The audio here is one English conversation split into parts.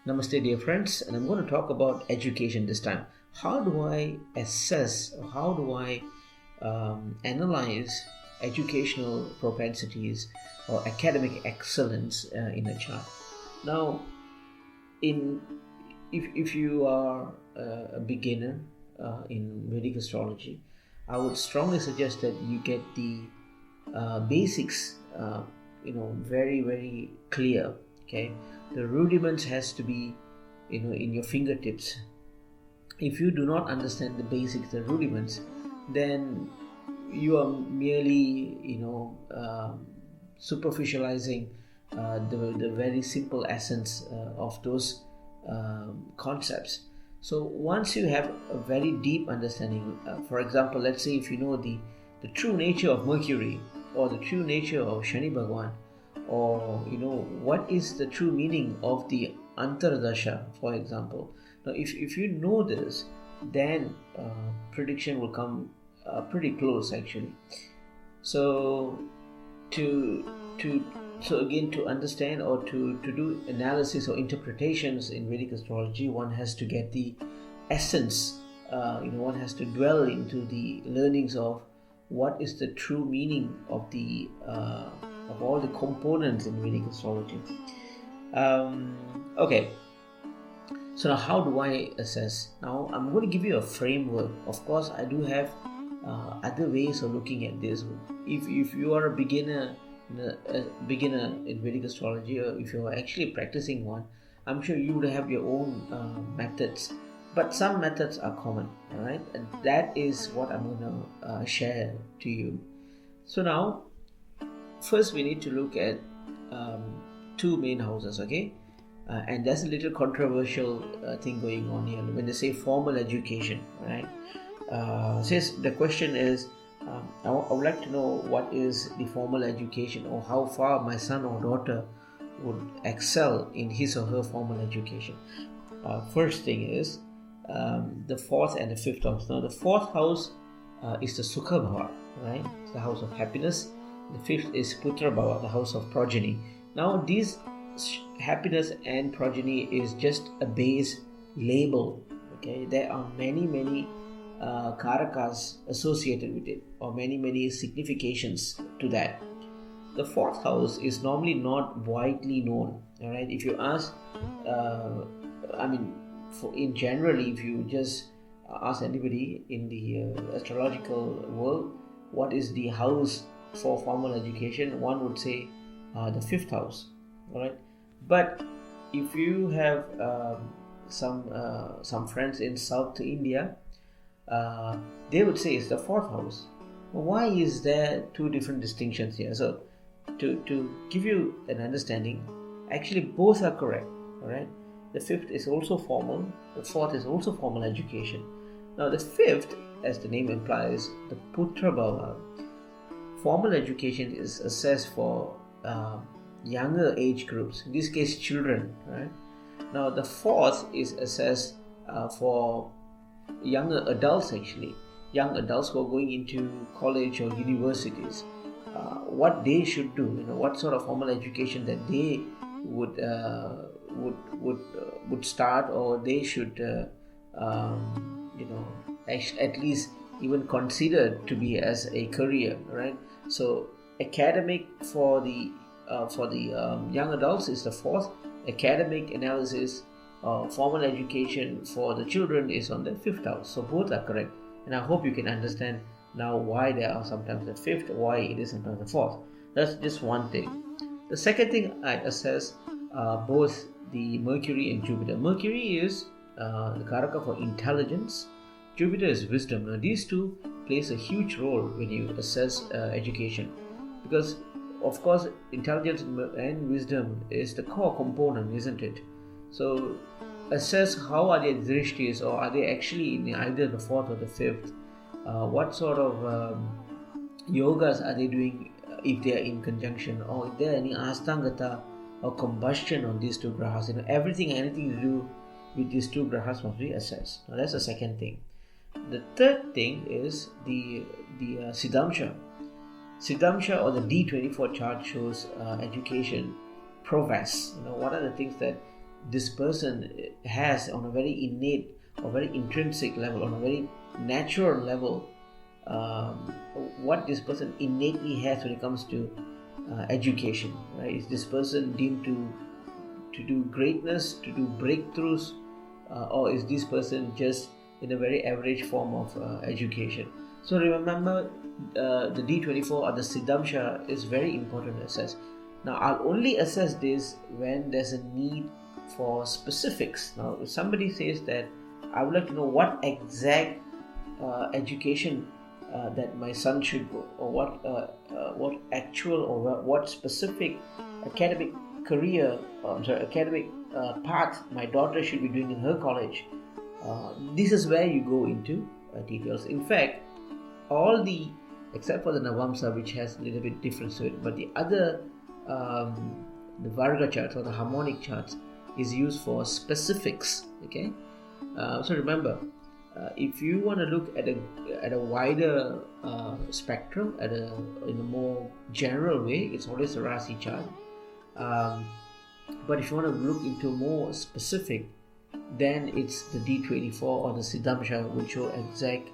Namaste, dear friends, and I'm going to talk about education this time. How do I assess, or how do I analyze educational propensities or academic excellence in a child? Now, in if you are a beginner in Vedic astrology, I would strongly suggest that you get the basics, very very clear. Okay, the rudiments has to be, in your fingertips. If you do not understand the basics, the rudiments, then you are merely, superficializing the very simple essence of those concepts. So once you have a very deep understanding, for example, let's say if you know the true nature of Mercury or the true nature of Shani Bhagwan, or what is the true meaning of the Antardasha, for example. Now if you know this, then prediction will come pretty close actually. So again, to understand or to do analysis or interpretations in Vedic astrology, one has to get the essence. One has to dwell into the learnings of what is the true meaning of the of all the components in Vedic astrology. Okay, so now how do I assess? Now I'm going to give you a framework. Of course, I do have other ways of looking at this. If you are a beginner in Vedic astrology, or if you are actually practicing one, I'm sure you would have your own methods. But some methods are common, all right, and that is what I'm going to share to you. So now, first we need to look at two main houses, okay? And there's a little controversial thing going on here when they say formal education, right? Says the question is, I would like to know what is the formal education, or how far my son or daughter would excel in his or her formal education. First thing is the fourth and the fifth house. Now the fourth house is the Sukha Bhava, right? It's the house of happiness. The fifth is Putra Bhava, the house of progeny. Now these happiness and progeny is just a base label. Okay, there are many karakas associated with it, or many significations to that. The fourth house is normally not widely known. All right, if you ask, in generally, if you just ask anybody in the astrological world, what is the house for formal education, one would say the fifth house. All right, but if you have some friends in South India, they would say it's the fourth house. Why is there two different distinctions here? So to give you an understanding, actually both are correct. All right, the fifth is also formal, the fourth is also formal education. Now the fifth, as the name implies, the Putra Bhava, formal education is assessed for younger age groups, in this case children, right? Now the fourth is assessed for younger adults, actually young adults who are going into college or universities, what they should do, what sort of formal education that they would start, or they should at least even consider to be as a career, right? So academic for the young adults is the fourth. Academic analysis, formal education for the children is on the fifth house. So both are correct, and I hope you can understand now why there are sometimes the fifth, why it is sometimes the fourth. That's just one thing. The second thing I assess both the Mercury and Jupiter. Mercury is the karaka for intelligence. Jupiter is wisdom. Now these two plays a huge role when you assess education, because of course intelligence and wisdom is the core component, isn't it? So assess how are their drishtis, or are they actually in either the fourth or the fifth. What sort of yogas are they doing if they are in conjunction, or if there are any astangata or combustion on these two grahas. Anything to do with these two grahas must be assessed. Now that's the second thing. The third thing is the Siddhamsha. Siddhamsha, or the D24 chart, shows education prowess. What are the things that this person has on a very innate or very intrinsic level, on a very natural level, what this person innately has when it comes to education, right? Is this person deemed to do greatness, to do breakthroughs, or is this person just in a very average form of education? So remember, the D24 or the Siddhamsha is very important to assess. Now, I'll only assess this when there's a need for specifics. Now, if somebody says that I would like to know what exact education that my son should go, or what actual or what specific academic career, academic path my daughter should be doing in her college, this is where you go into details. In fact, all the, except for the Navamsa, which has a little bit difference to it, but the other, the Varga charts or the harmonic charts is used for specifics. Okay, so remember, if you want to look at a wider spectrum, in a more general way, it's always a Rasi chart. But if you want to look into more specific, then it's the D24 or the Siddhamsha, which show exact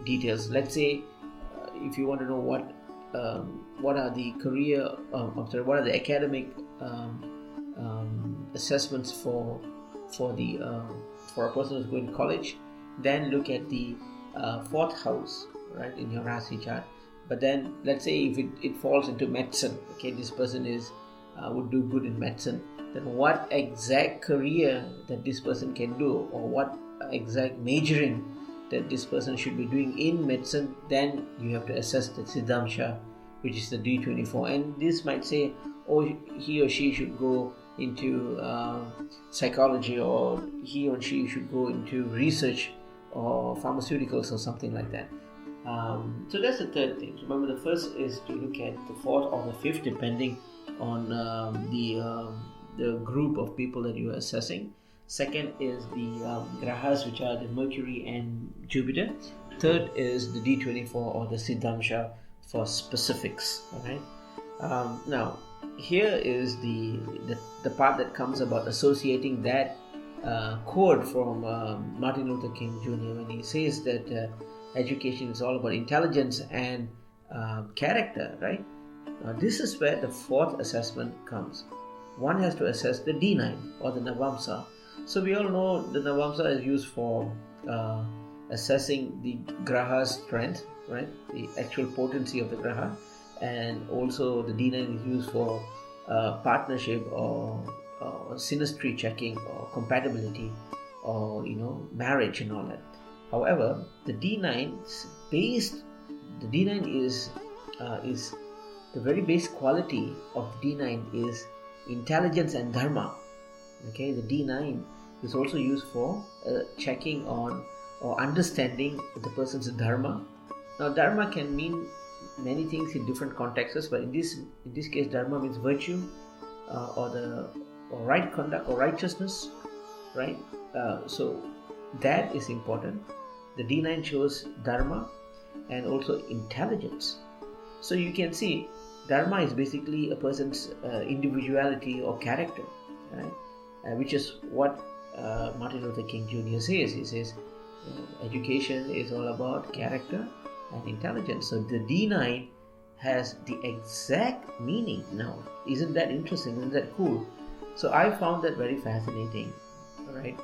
details. Let's say if you want to know what are the career, what are the academic assessments for a person who's going to college, then look at the fourth house, right, in your Rasi chart. But then let's say if it falls into medicine, okay, this person would do good in medicine, then what exact career that this person can do, or what exact majoring that this person should be doing in medicine, then you have to assess the Siddhamsha, which is the D24. And this might say, oh, he or she should go into psychology, or he or she should go into research or pharmaceuticals or something like that. So that's the third thing. Remember, the first is to look at the fourth or the fifth, depending on the group of people that you are assessing. Second is the grahas, which are the Mercury and Jupiter. Third is the D24 or the Siddhamsha for specifics. All right. Now, here is the part that comes about associating that quote from Martin Luther King Jr. when he says that education is all about intelligence and character, right? Now, this is where the fourth assessment comes. One has to assess the D9 or the Navamsa. So we all know the Navamsa is used for assessing the Graha's strength, right? The actual potency of the Graha. And also the D9 is used for partnership or synastry checking or compatibility or marriage and all that. However, the D9 is the very base quality of D9 is intelligence and dharma. Okay, the D9 is also used for checking on or understanding the person's dharma. Now, dharma can mean many things in different contexts, but in this case, dharma means virtue or right conduct or righteousness, right? So that is important. The D9 shows dharma and also intelligence. So you can see dharma is basically a person's individuality or character, right? Which is what Martin Luther King Jr. says. He says education is all about character and intelligence. So the D9 has the exact meaning. Now, isn't that interesting? Isn't that cool? So I found that very fascinating, right?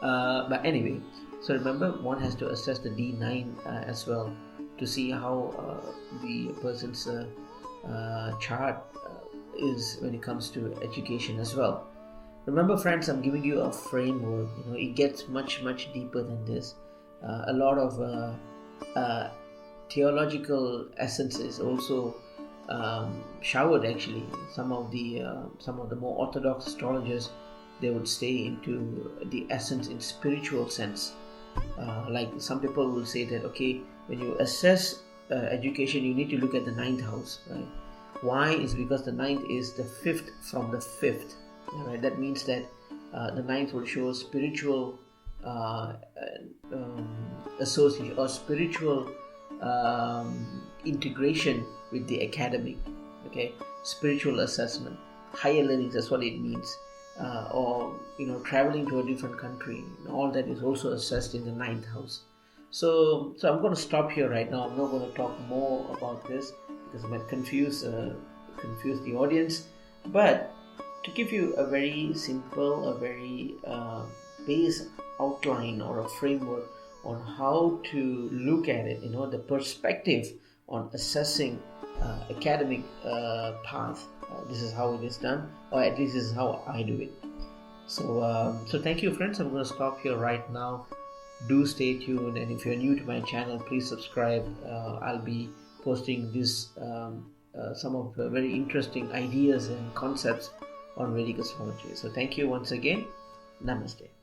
But anyway, so remember, one has to assess the D9 as well to see how the person's chart is when it comes to education as well. Remember, friends, I'm giving you a framework. It gets much deeper than this. A lot of theological essence is also showered. Actually, some of the more orthodox astrologers, they would stay into the essence in spiritual sense. Like some people will say that, okay, when you assess education, you need to look at the ninth house, right? Why? Is because the ninth is the fifth from the fifth, right? That means that the ninth will show spiritual association or spiritual integration with the academic, okay? Spiritual assessment, higher learning, that's what it means. or traveling to a different country. All that is also assessed in the ninth house. So I'm going to stop here right now. I'm not going to talk more about this because it might confuse the audience. But to give you a very simple, a very base outline or a framework on how to look at it, the perspective on assessing academic path. This is how it is done, or at least this is how I do it. So thank you, friends. I'm going to stop here right now. Do stay tuned, and if you're new to my channel, please subscribe. I'll be posting some of the very interesting ideas and concepts on Vedic astrology. So thank you once again. Namaste.